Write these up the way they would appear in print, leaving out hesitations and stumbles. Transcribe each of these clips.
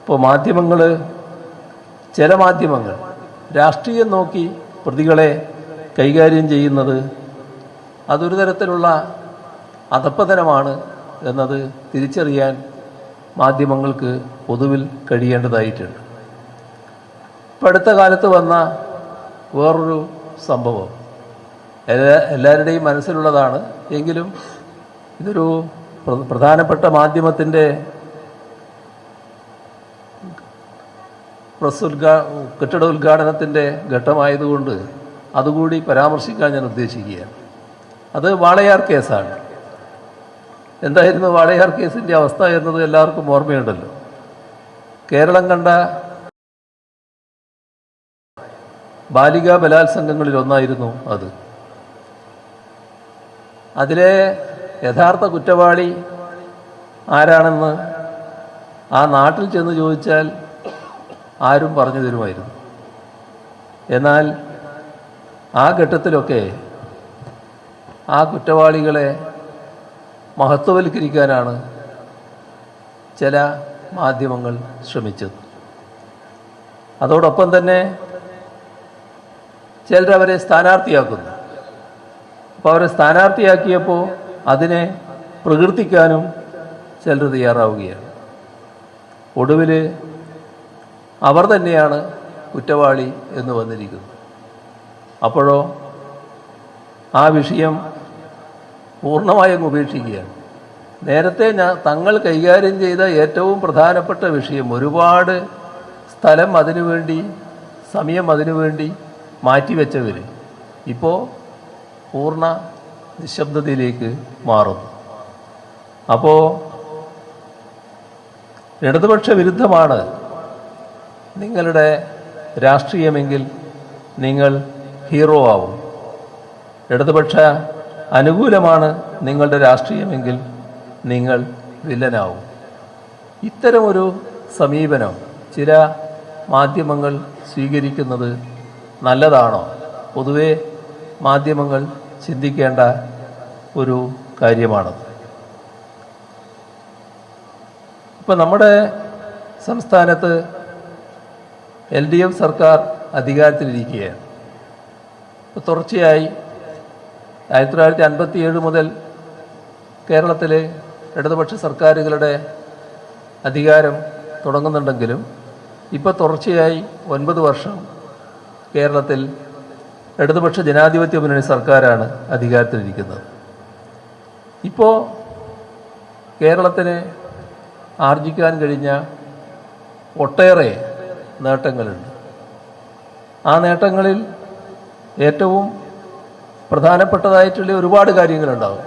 ഇപ്പോൾ ചില മാധ്യമങ്ങൾ രാഷ്ട്രീയം നോക്കി പ്രതികളെ കൈകാര്യം ചെയ്യുന്നത് അതൊരു തരത്തിലുള്ള അധപ്പതനമാണ് എന്നത് തിരിച്ചറിയാൻ മാധ്യമങ്ങൾക്ക് പൊതുവിൽ കഴിയേണ്ടതായിട്ടുണ്ട്. ഇപ്പം അടുത്ത കാലത്ത് വന്ന വേറൊരു സംഭവം എല്ലാവരുടെയും മനസ്സിലുള്ളതാണ്. എങ്കിലും ഇതൊരു പ്രധാനപ്പെട്ട മാധ്യമത്തിൻ്റെ കെട്ടിട ഉദ്ഘാടനത്തിൻ്റെ ഘട്ടമായതുകൊണ്ട് അതുകൂടി പരാമർശിക്കാൻ ഞാൻ ഉദ്ദേശിക്കുകയാണ്. അത് വാളയാർ കേസാണ്. എന്തായിരുന്നു വാളയാർ കേസിൻ്റെ അവസ്ഥ എന്നത് എല്ലാവർക്കും ഓർമ്മയുണ്ടല്ലോ. കേരളം കണ്ട ബാലികാ ബലാത്സംഗങ്ങളിൽ ഒന്നായിരുന്നു അത്. അതിലെ യഥാർത്ഥ കുറ്റവാളി ആരാണെന്ന് ആ നാട്ടിൽ ചെന്ന് ചോദിച്ചാൽ ആരും പറഞ്ഞു തരുമായിരുന്നു. എന്നാൽ ആ ഘട്ടത്തിലൊക്കെ ആ കുറ്റവാളികളെ മഹത്വവൽക്കരിക്കാനാണ് ചില മാധ്യമങ്ങൾ ശ്രമിച്ചത്. അതോടൊപ്പം തന്നെ ചിലരവരെ സ്ഥാനാർത്ഥിയാക്കുന്നു. അപ്പോൾ അവരെ സ്ഥാനാർത്ഥിയാക്കിയപ്പോൾ അതിനെ പ്രകീർത്തിക്കാനും ചിലർ തയ്യാറാവുകയാണ്. ഒടുവിൽ അവർ തന്നെയാണ് കുറ്റവാളി എന്ന് വന്നിരിക്കുന്നത്. അപ്പോഴോ ആ വിഷയം പൂർണ്ണമായും ഉപേക്ഷിക്കുകയാണ്. നേരത്തെ തങ്ങൾ കൈകാര്യം ചെയ്ത ഏറ്റവും പ്രധാനപ്പെട്ട വിഷയം, ഒരുപാട് സ്ഥലം അതിനുവേണ്ടി, സമയം അതിനുവേണ്ടി മാറ്റിവെച്ചവർ ഇപ്പോൾ പൂർണ്ണ നിശബ്ദതയിലേക്ക് മാറുന്നു. അപ്പോൾ ഇടതുപക്ഷ വിരുദ്ധമാണ് നിങ്ങളുടെ രാഷ്ട്രീയമെങ്കിൽ നിങ്ങൾ ഹീറോ ആവും. ഇടതുപക്ഷ അനുകൂലമാണ് നിങ്ങളുടെ രാഷ്ട്രീയമെങ്കിൽ നിങ്ങൾ വില്ലനാവും. ഇത്തരമൊരു സമീപനം ചില മാധ്യമങ്ങൾ സ്വീകരിക്കുന്നത് നല്ലതാണോ? പൊതുവെ മാധ്യമങ്ങൾ ചിന്തിക്കേണ്ട ഒരു കാര്യമാണത്. ഇപ്പം നമ്മുടെ സംസ്ഥാനത്ത് LDF സർക്കാർ അധികാരത്തിലിരിക്കുകയാണ്. തുടർച്ചയായി 1957 മുതൽ കേരളത്തിലെ ഇടതുപക്ഷ സർക്കാരുകളുടെ അധികാരം തുടങ്ങുന്നുണ്ടെങ്കിലും ഇപ്പോൾ തുടർച്ചയായി 9 വർഷം കേരളത്തിൽ ഇടതുപക്ഷ ജനാധിപത്യ മുന്നണി സർക്കാരാണ് അധികാരത്തിലിരിക്കുന്നത്. ഇപ്പോൾ കേരളത്തിന് ആർജിക്കാൻ കഴിഞ്ഞ ഒട്ടേറെ നേട്ടങ്ങളുണ്ട്. ആ നേട്ടങ്ങളിൽ ഏറ്റവും പ്രധാനപ്പെട്ടതായിട്ടുള്ള ഒരുപാട് കാര്യങ്ങളുണ്ടാകും.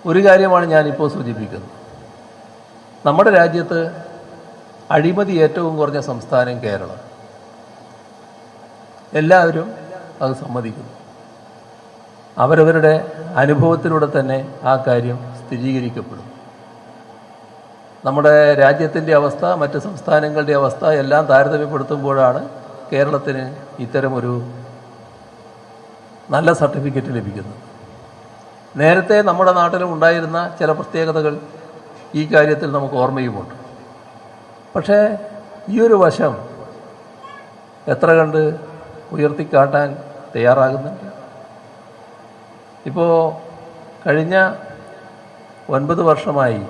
ഒരു കാര്യമാണ് ഞാനിപ്പോൾ സൂചിപ്പിക്കുന്നത്. നമ്മുടെ രാജ്യത്ത് അഴിമതി ഏറ്റവും കുറഞ്ഞ സംസ്ഥാനം കേരളം. എല്ലാവരും അത് സമ്മതിക്കുന്നു. അവരവരുടെ അനുഭവത്തിലൂടെ തന്നെ ആ കാര്യം സ്ഥിരീകരിക്കപ്പെടും. നമ്മുടെ രാജ്യത്തിൻ്റെ അവസ്ഥ, മറ്റ് സംസ്ഥാനങ്ങളുടെ അവസ്ഥ എല്ലാം താരതമ്യപ്പെടുത്തുമ്പോഴാണ് കേരളത്തിന് ഇത്തരമൊരു നല്ല സർട്ടിഫിക്കറ്റ് ലഭിക്കുന്നത്. നേരത്തെ നമ്മുടെ നാട്ടിലും ഉണ്ടായിരുന്ന ചില പ്രത്യേകതകൾ ഈ കാര്യത്തിൽ നമുക്ക് ഓർമ്മയുമുണ്ട്. പക്ഷേ ഈ ഒരു വശം എത്ര കണ്ട് ഉയർത്തിക്കാട്ടാൻ തയ്യാറാകുന്നുണ്ട്? ഇപ്പോൾ കഴിഞ്ഞ 9 വർഷമായി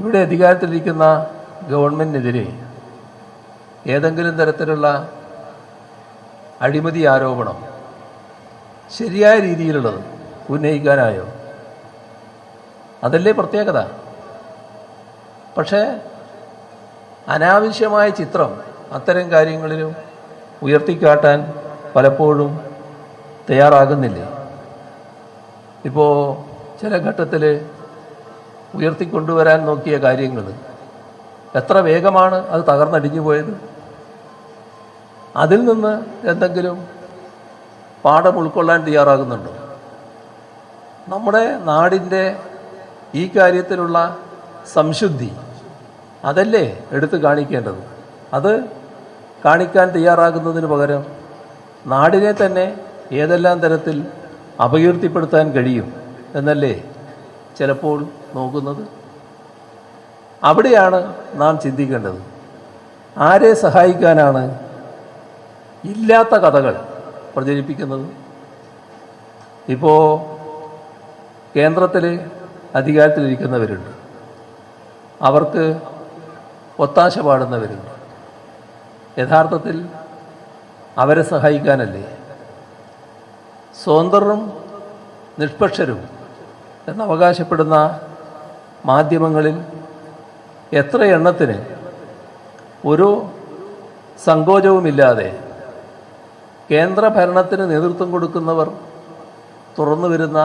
ഇവിടെ അധികാരത്തിലിരിക്കുന്ന ഗവൺമെൻറ്റിനെതിരെ ഏതെങ്കിലും തരത്തിലുള്ള അഴിമതി ആരോപണം ശരിയായ രീതിയിലുള്ളത് ഉന്നയിക്കാനായോ? അതല്ലേ പ്രത്യേകത. പക്ഷേ അനാവശ്യമായ ചിത്രം അത്തരം കാര്യങ്ങളിലും ഉയർത്തിക്കാട്ടാൻ പലപ്പോഴും തയ്യാറാകുന്നില്ലേ? ഇപ്പോൾ ചില ഘട്ടത്തിൽ ഉയർത്തിക്കൊണ്ടുവരാൻ നോക്കിയ കാര്യങ്ങൾ എത്ര വേഗമാണ് അത് തകർന്നടിഞ്ഞു പോയത്. അതിൽ നിന്ന് എന്തെങ്കിലും പാഠം ഉൾക്കൊള്ളാൻ തയ്യാറാകുന്നുണ്ടോ? നമ്മുടെ നാടിൻ്റെ ഈ കാര്യത്തിലുള്ള സംശുദ്ധി അതല്ലേ എടുത്തു കാണിക്കേണ്ടത്. അത് കാണിക്കാൻ തയ്യാറാകുന്നതിന് പകരം നാടിനെ തന്നെ ഏതെല്ലാം തരത്തിൽ അപകീർത്തിപ്പെടുത്താൻ കഴിയും എന്നല്ലേ ചിലപ്പോൾ നോക്കുന്നത്. അവിടെയാണ് നാം ചിന്തിക്കേണ്ടത്. ആരെ സഹായിക്കാനാണ് ഇല്ലാത്ത കഥകൾ പ്രചരിപ്പിക്കുന്നത്? ഇപ്പോൾ കേന്ദ്രത്തിൽ അധികാരത്തിലിരിക്കുന്നവരുണ്ട്, അവർക്ക് ഒത്താശ പാടുന്നവരുണ്ട്. യഥാർത്ഥത്തിൽ അവരെ സഹായിക്കാനല്ലേ? സ്വതന്ത്രരും നിഷ്പക്ഷരും എന്നവകാശപ്പെടുന്ന മാധ്യമങ്ങളിൽ എത്ര എണ്ണത്തിന് ഒരു സങ്കോചവുമില്ലാതെ കേന്ദ്ര ഭരണത്തിന് നേതൃത്വം കൊടുക്കുന്നവർ തുറന്നു വരുന്ന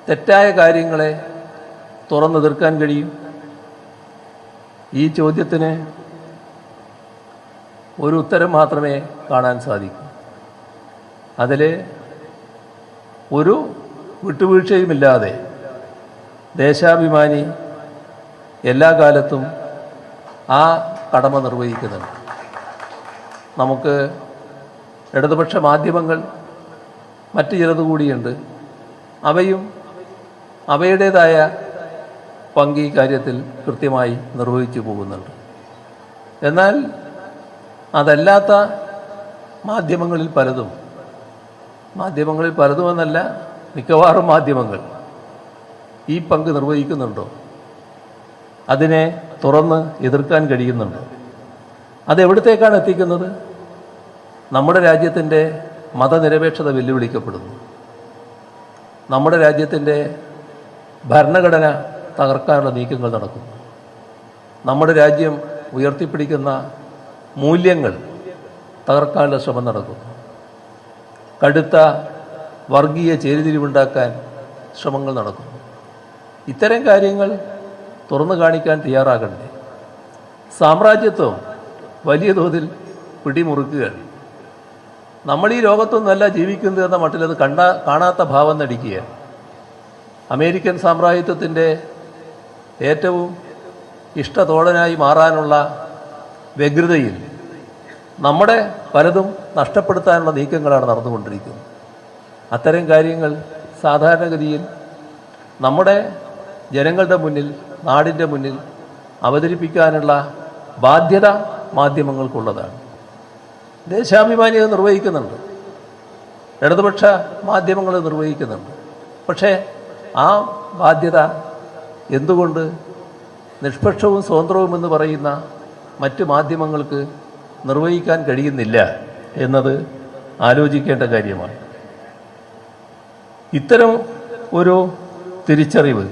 തെറ്റായ കാര്യങ്ങളെ തുറന്നെതിർക്കാൻ കഴിയും? ഈ ചോദ്യത്തിന് ഒരു ഉത്തരം മാത്രമേ കാണാൻ സാധിക്കൂ. അതിൽ ഒരു വിട്ടുവീഴ്ചയുമില്ലാതെ ദേശാഭിമാനി എല്ലാ കാലത്തും ആ കടമ നിർവഹിക്കുന്നുണ്ട്. നമുക്ക് ഇടതുപക്ഷ മാധ്യമങ്ങൾ മറ്റു ചിലതുകൂടിയുണ്ട്. അവയും അവയുടേതായ പങ്ക് ഈ കാര്യത്തിൽ കൃത്യമായി നിർവഹിച്ചു പോകുന്നുണ്ട്. എന്നാൽ അതല്ലാത്ത മാധ്യമങ്ങളിൽ പലതുമെന്നല്ല, മിക്കവാറും മാധ്യമങ്ങൾ ഈ പങ്ക് നിർവഹിക്കുന്നുണ്ടോ? അതിനെ തുറന്ന് എതിർക്കാൻ കഴിയുന്നുണ്ടോ? അതെവിടത്തേക്കാണ് എത്തിക്കുന്നത്? നമ്മുടെ രാജ്യത്തിൻ്റെ മതനിരപേക്ഷത വെല്ലുവിളിക്കപ്പെടുന്നു. നമ്മുടെ രാജ്യത്തിൻ്റെ ഭരണഘടന തകർക്കാനുള്ള നീക്കങ്ങൾ നടക്കുന്നു. നമ്മുടെ രാജ്യം ഉയർത്തിപ്പിടിക്കുന്ന മൂല്യങ്ങൾ തകർക്കാനുള്ള ശ്രമം നടക്കുന്നു. കടുത്ത വർഗീയ ചേരിതിരിവുണ്ടാക്കാൻ ശ്രമങ്ങൾ നടക്കുന്നു. ഇത്തരം കാര്യങ്ങൾ തുറന്നു കാണിക്കാൻ തയ്യാറാകണ്ടേ? സാമ്രാജ്യത്വം വലിയ തോതിൽ പിടിമുറുക്കുകയാണ്. നമ്മൾ ഈ ലോകത്തൊന്നുമല്ല ജീവിക്കുന്നത് എന്ന മട്ടിലത് കാണാത്ത ഭാവം നടിക്കുകയാണ്. അമേരിക്കൻ സാമ്രാജ്യത്വത്തിൻ്റെ ഏറ്റവും ഇഷ്ടതോഴനായി മാറാനുള്ള വ്യഗ്രതയിൽ നമ്മുടെ പലതും നഷ്ടപ്പെടുത്താനുള്ള നീക്കങ്ങളാണ് നടന്നുകൊണ്ടിരിക്കുന്നത്. അത്തരം കാര്യങ്ങൾ സാധാരണഗതിയിൽ നമ്മുടെ ജനങ്ങളുടെ മുന്നിൽ, നാടിൻ്റെ മുന്നിൽ അവതരിപ്പിക്കാനുള്ള ബാധ്യത മാധ്യമങ്ങൾക്കുള്ളതാണ്. ദേശാഭിമാനി അത് നിർവഹിക്കുന്നുണ്ട്, ഇടതുപക്ഷ മാധ്യമങ്ങൾ നിർവഹിക്കുന്നുണ്ട്. പക്ഷേ ആ ബാധ്യത എന്തുകൊണ്ട് നിഷ്പക്ഷവും സ്വതന്ത്രവുമെന്ന് പറയുന്ന മറ്റ് മാധ്യമങ്ങൾക്ക് നിർവഹിക്കാൻ കഴിയുന്നില്ല എന്നത് ആലോചിക്കേണ്ട കാര്യമാണ്. ഇത്തരം ഒരു തിരിച്ചറിവ്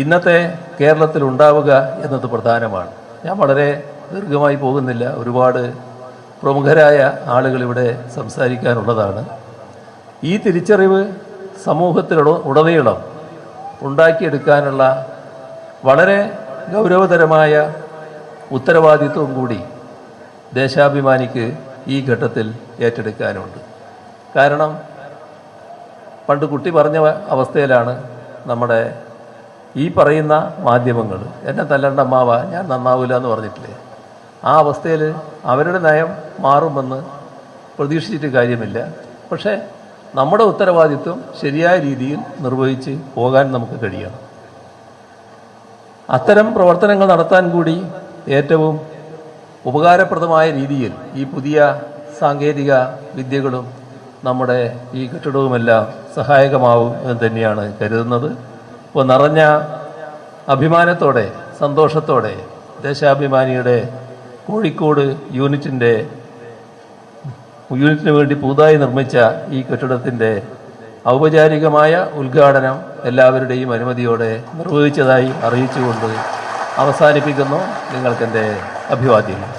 ഇന്നത്തെ കേരളത്തിൽ ഉണ്ടാവുക എന്നത് പ്രധാനമാണ്. ഞാൻ വളരെ ദീർഘമായി പോകുന്നില്ല, ഒരുപാട് പ്രമുഖരായ ആളുകൾ ഇവിടെ സംസാരിക്കാനുള്ളതാണ്. ഈ തിരിച്ചറിവ് സമൂഹത്തിലുടനീളം ഉണ്ടാക്കിയെടുക്കാനുള്ള വളരെ ഗൗരവതരമായ ഉത്തരവാദിത്വം കൂടി ദേശാഭിമാനിക്ക് ഈ ഘട്ടത്തിൽ ഏറ്റെടുക്കാനുണ്ട്. കാരണം പണ്ട് കുട്ടി പറഞ്ഞ അവസ്ഥയിലാണ് നമ്മുടെ ഈ പറയുന്ന മാധ്യമങ്ങൾ. എന്നെ തല്ലണ്ട അമ്മാവ, ഞാൻ നന്നാവില്ല എന്ന് പറഞ്ഞിട്ടില്ലേ? ആ അവസ്ഥയിൽ അവരുടെ നയം മാറുമെന്ന് പ്രതീക്ഷിച്ചിട്ട് കാര്യമില്ല. പക്ഷേ നമ്മുടെ ഉത്തരവാദിത്വം ശരിയായ രീതിയിൽ നിർവഹിച്ച് പോകാൻ നമുക്ക് കഴിയണം. അത്തരം പ്രവർത്തനങ്ങൾ നടത്താൻ കൂടി ഏറ്റവും ഉപകാരപ്രദമായ രീതിയിൽ ഈ പുതിയ സാങ്കേതിക വിദ്യകളും നമ്മുടെ ഈ കെട്ടിടവുമെല്ലാം സഹായകമാവും എന്ന് തന്നെയാണ് കരുതുന്നത്. ഇപ്പോൾ നിറഞ്ഞ അഭിമാനത്തോടെ, സന്തോഷത്തോടെ ദേശാഭിമാനിയുടെ കോഴിക്കോട് യൂണിറ്റിന് വേണ്ടി പുതുതായി നിർമ്മിച്ച ഈ കെട്ടിടത്തിൻ്റെ ഔപചാരികമായ ഉദ്ഘാടനം എല്ലാവരുടെയും അനുമതിയോടെ നിർവഹിച്ചതായി അറിയിച്ചുകൊണ്ട് അവസാനിപ്പിക്കുന്നു. നിങ്ങൾക്കെൻ്റെ അഭിവാദ്യങ്ങൾ.